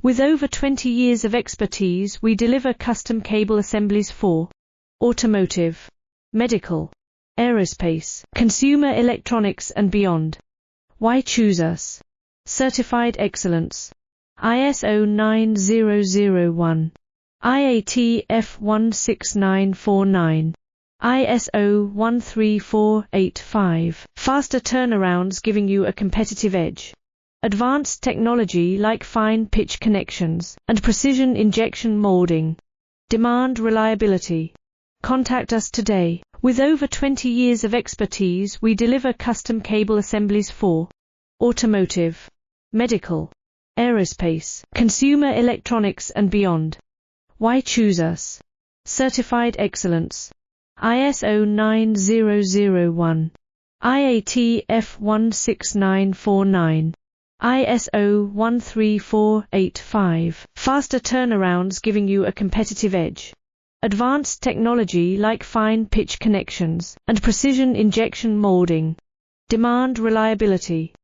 With over 20 years of expertise, we deliver custom cable assemblies for automotive, medical, aerospace, consumer electronics and beyond. Why choose us? Certified excellence. ISO 9001. IAT F16949. ISO 13485. Faster turnarounds giving you a competitive edge. Advanced technology like fine pitch connections and precision injection molding. Demand reliability. Contact us today. With over 20 years of expertise, we deliver custom cable assemblies for automotive, medical, aerospace, consumer electronics and beyond. Why choose us? Certified excellence. ISO 9001. IAT F16949. ISO 13485. Faster turnarounds giving you a competitive edge. Advanced technology like fine pitch connections and precision injection molding. Demand reliability.